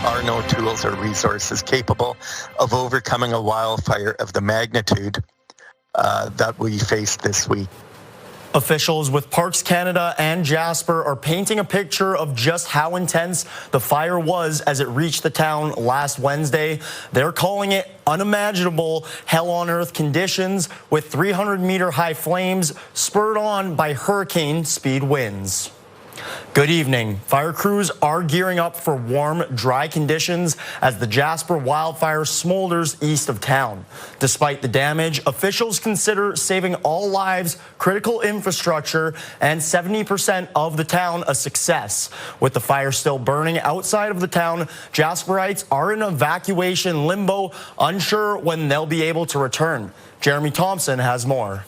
are no tools or resources capable of overcoming a wildfire of the magnitude that we faced this week. Officials with Parks Canada and Jasper are painting a picture of just how intense the fire was as it reached the town last Wednesday. They're calling it unimaginable hell-on-earth conditions with 300-meter high flames spurred on by hurricane-speed winds. Good evening. Fire crews are gearing up for warm, dry conditions as the Jasper Wildfire smolders east of town. Despite the damage, officials consider saving all lives, critical infrastructure, and 70% of the town a success. With the fire still burning outside of the town, Jasperites are in evacuation limbo, unsure when they'll be able to return. Jeremy Thompson has more.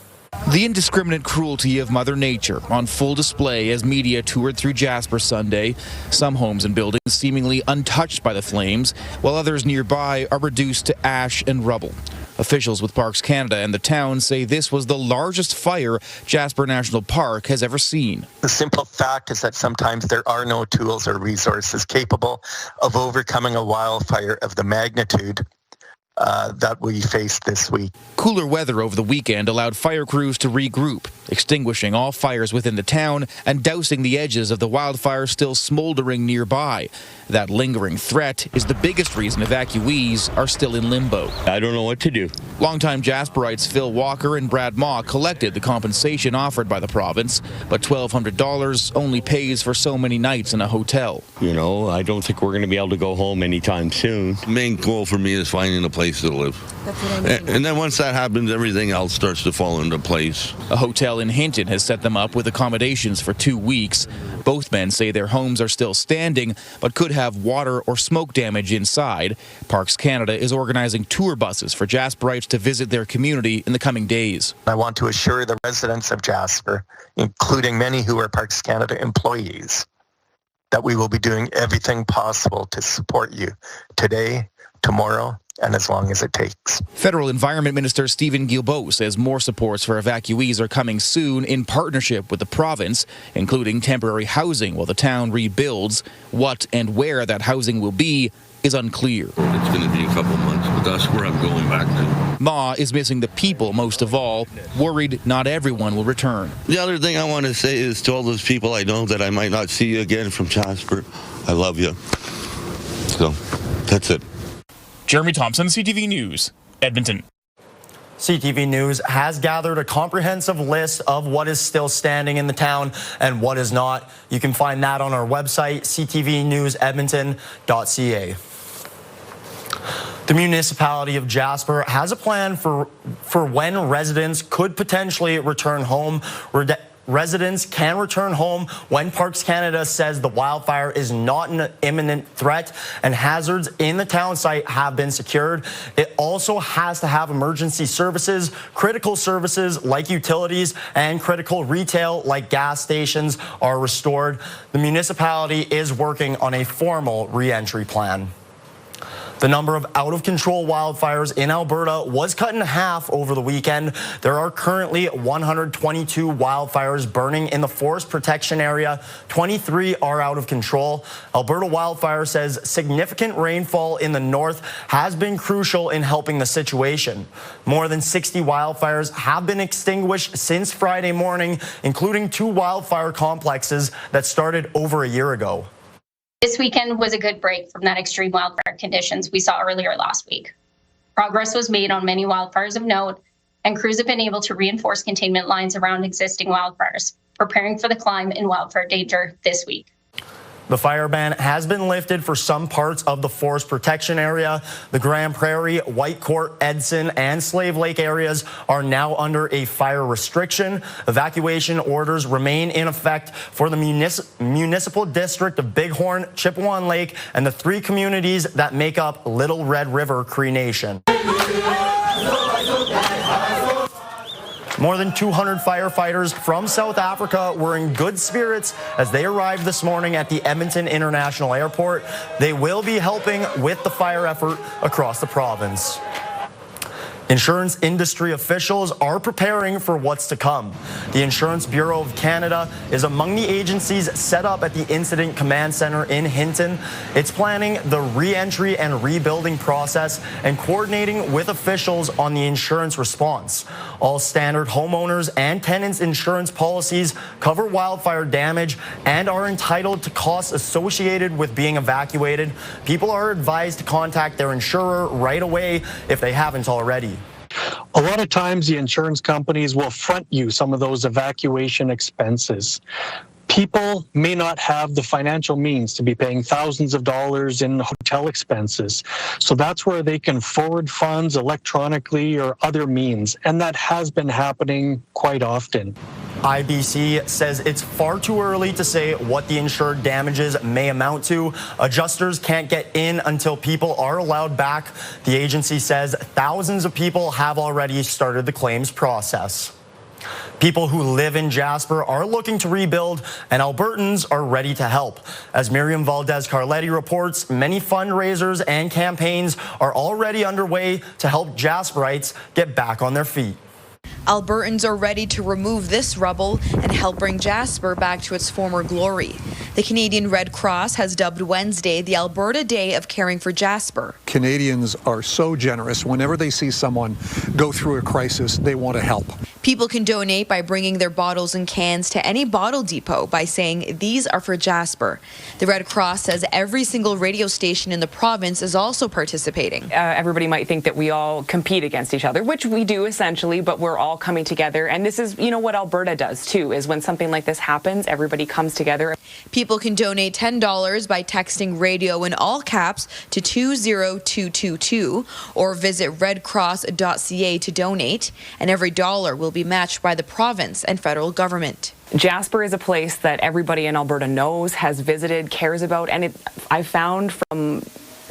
The indiscriminate cruelty of Mother Nature on full display as media toured through Jasper Sunday. Some homes and buildings seemingly untouched by the flames, while others nearby are reduced to ash and rubble. Officials with Parks Canada and the town say this was the largest fire Jasper National Park has ever seen. The simple fact is that sometimes there are no tools or resources capable of overcoming a wildfire of the magnitude that we faced this week. Cooler weather over the weekend allowed fire crews to regroup, extinguishing all fires within the town and dousing the edges of the wildfire still smoldering nearby. That lingering threat is the biggest reason evacuees are still in limbo. I don't know what to do. Longtime Jasperites Phil Walker and Brad Maw collected the compensation offered by the province, but $1,200 only pays for so many nights in a hotel. You know, I don't think we're going to be able to go home anytime soon. The main goal for me is finding a place to live. That's what I mean. And then once that happens, everything else starts to fall into place. A hotel in Hinton has set them up with accommodations for 2 weeks. Both men say their homes are still standing, but could have water or smoke damage inside. Parks Canada is organizing tour buses for Jasperites to visit their community in the coming days. I want to assure the residents of Jasper, including many who are Parks Canada employees, that we will be doing everything possible to support you today, tomorrow, and as long as it takes. Federal Environment Minister Stephen Guilbeault says more supports for evacuees are coming soon in partnership with the province, including temporary housing while the town rebuilds. What and where that housing will be is unclear. It's going to be a couple months, but that's where I'm going back to. Ma is missing the people most of all, worried not everyone will return. The other thing I want to say is to all those people I know that I might not see you again from Jasper, I love you. So, that's it. Jeremy Thompson, CTV News, Edmonton. CTV News has gathered a comprehensive list of what is still standing in the town and what is not. You can find that on our website, ctvnewsedmonton.ca. The municipality of Jasper has a plan for when residents could potentially return home. Residents can return home when Parks Canada says the wildfire is not an imminent threat and hazards in the town site have been secured. It also has to have emergency services, critical services like utilities, and critical retail like gas stations are restored. The municipality is working on a formal re-entry plan. The number of out-of-control wildfires in Alberta was cut in half over the weekend. There are currently 122 wildfires burning in the forest protection area. 23 are out of control. Alberta Wildfire says significant rainfall in the north has been crucial in helping the situation. More than 60 wildfires have been extinguished since Friday morning, including 2 wildfire complexes that started over a year ago. This weekend was a good break from that extreme wildfire conditions we saw earlier last week. Progress was made on many wildfires of note, and crews have been able to reinforce containment lines around existing wildfires, preparing for the climb in wildfire danger this week. The fire ban has been lifted for some parts of the forest protection area. The Grand Prairie, Whitecourt, Edson, and Slave Lake areas are now under a fire restriction. Evacuation orders remain in effect for the municipal district of Bighorn, Chippewan Lake, and the 3 communities that make up Little Red River Cree Nation. More than 200 firefighters from South Africa were in good spirits as they arrived this morning at the Edmonton International Airport. They will be helping with the fire effort across the province. Insurance industry officials are preparing for what's to come. The Insurance Bureau of Canada is among the agencies set up at the Incident Command Center in Hinton. It's planning the re-entry and rebuilding process and coordinating with officials on the insurance response. All standard homeowners and tenants insurance policies cover wildfire damage and are entitled to costs associated with being evacuated. People are advised to contact their insurer right away if they haven't already. A lot of times the insurance companies will front you some of those evacuation expenses. People may not have the financial means to be paying thousands of dollars in hotel expenses. So that's where they can forward funds electronically or other means. And that has been happening quite often. IBC says it's far too early to say what the insured damages may amount to. Adjusters can't get in until people are allowed back. The agency says thousands of people have already started the claims process. People who live in Jasper are looking to rebuild, and Albertans are ready to help. As Miriam Valdez-Carletti reports, many fundraisers and campaigns are already underway to help Jasperites get back on their feet. Albertans are ready to remove this rubble and help bring Jasper back to its former glory. The Canadian Red Cross has dubbed Wednesday the Alberta Day of Caring for Jasper. Canadians are so generous. Whenever they see someone go through a crisis, they want to help. People can donate by bringing their bottles and cans to any bottle depot by saying these are for Jasper. The Red Cross says every single radio station in the province is also participating. Everybody might think that we all compete against each other, which we do essentially, but we're all coming together. And this is, what Alberta does too, is when something like this happens, everybody comes together. People can donate $10 by texting radio in all caps to 20222 or visit redcross.ca to donate. And every dollar will be matched by the province and federal government. Jasper is a place that everybody in Alberta knows, has visited, cares about, and I found from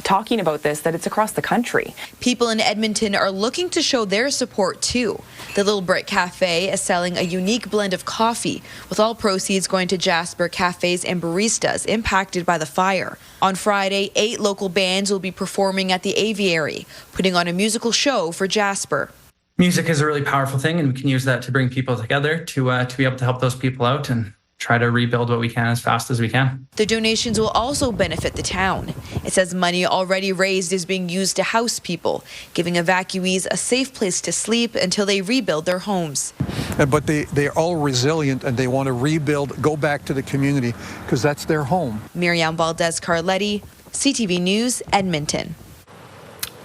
talking about this that it's across the country. People in Edmonton are looking to show their support too. The Little Brick Cafe is selling a unique blend of coffee, with all proceeds going to Jasper cafes and baristas impacted by the fire. On Friday, 8 local bands will be performing at the Aviary, putting on a musical show for Jasper. Music is a really powerful thing, and we can use that to bring people together to be able to help those people out and try to rebuild what we can as fast as we can. The donations will also benefit the town. It says money already raised is being used to house people, giving evacuees a safe place to sleep until they rebuild their homes. But they're all resilient and they want to rebuild, go back to the community because that's their home. Miriam Valdez-Carletti, CTV News, Edmonton.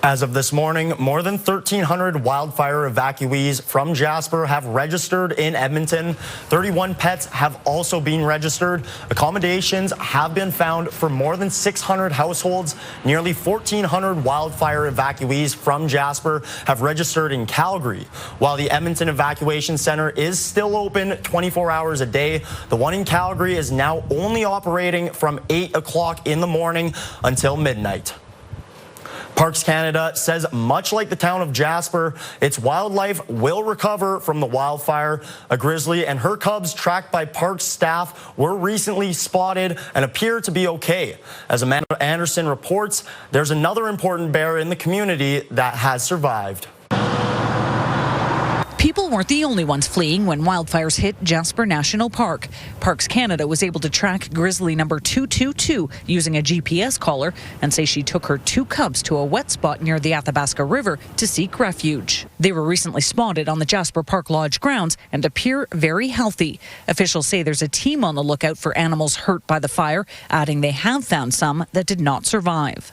As of this morning, more than 1,300 wildfire evacuees from Jasper have registered in Edmonton. 31 pets have also been registered. Accommodations have been found for more than 600 households. Nearly 1,400 wildfire evacuees from Jasper have registered in Calgary. While the Edmonton Evacuation Center is still open 24 hours a day, the one in Calgary is now only operating from 8 o'clock in the morning until midnight. Parks Canada says much like the town of Jasper, its wildlife will recover from the wildfire. A grizzly and her cubs tracked by Parks staff were recently spotted and appear to be okay. As Amanda Anderson reports, there's another important bear in the community that has survived. People weren't the only ones fleeing when wildfires hit Jasper National Park. Parks Canada was able to track grizzly number 222 using a GPS collar and say she took her 2 cubs to a wet spot near the Athabasca River to seek refuge. They were recently spotted on the Jasper Park Lodge grounds and appear very healthy. Officials say there's a team on the lookout for animals hurt by the fire, adding they have found some that did not survive.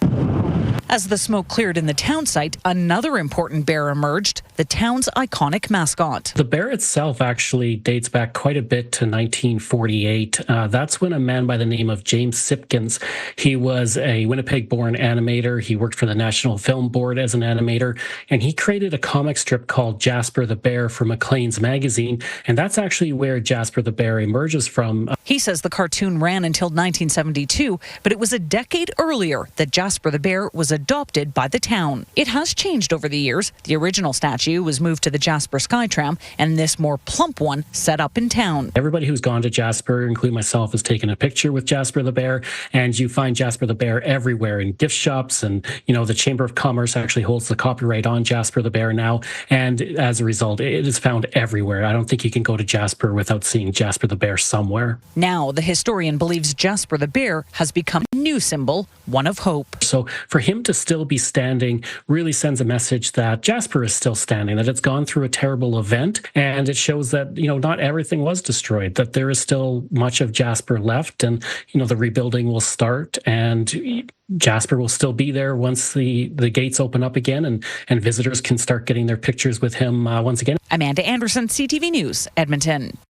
As the smoke cleared in the town site, another important bear emerged, the town's iconic mascot. The bear itself actually dates back quite a bit to 1948. That's when a man by the name of James Sipkins, he was a Winnipeg-born animator. He worked for the National Film Board as an animator, and he created a comic strip called Jasper the Bear for Maclean's magazine, and that's actually where Jasper the Bear emerges from. He says the cartoon ran until 1972, but it was a decade earlier that Jasper the Bear was adopted by the town. It has changed over the years. The original statue statue was moved to the Jasper Skytram, and this more plump one set up in town. Everybody who's gone to Jasper, including myself, has taken a picture with Jasper the Bear, and you find Jasper the Bear everywhere in gift shops, and the Chamber of Commerce actually holds the copyright on Jasper the Bear now, and as a result, it is found everywhere. I don't think you can go to Jasper without seeing Jasper the Bear somewhere. Now, the historian believes Jasper the Bear has become a new symbol, one of hope. So for him to still be standing really sends a message that Jasper is still standing, that it's gone through a terrible event, and it shows that, not everything was destroyed, that there is still much of Jasper left, and, the rebuilding will start, and Jasper will still be there once the gates open up again, and visitors can start getting their pictures with him once again. Amanda Anderson, CTV News, Edmonton.